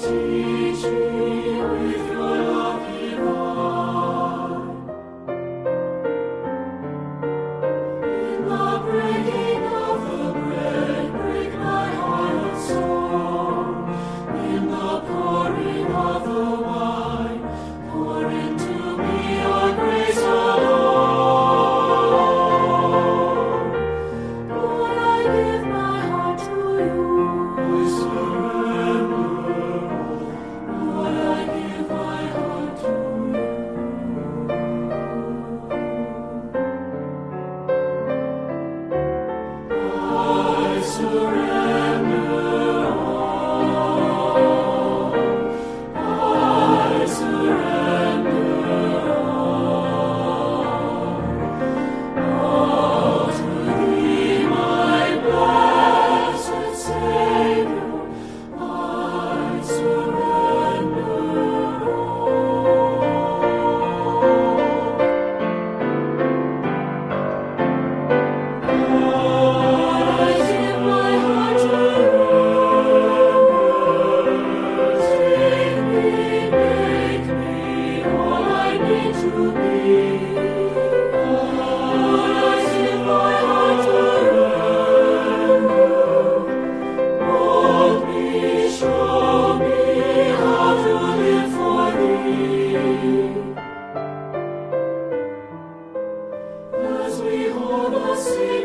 Teach me with your love divine. In the breaking of the bread, break my heart of song. In the pouring of the wine, pour into me your grace alone. Lord, I give my heart to you. I surrender. Lord, I give my heart to you. I surrender all. I surrender all to thee, my blessed Savior. I surrender all. I give my heart to you. Take me, make me all I need to be. I give my heart to you. Mold me, show me how to live for thee. As we hold the sacred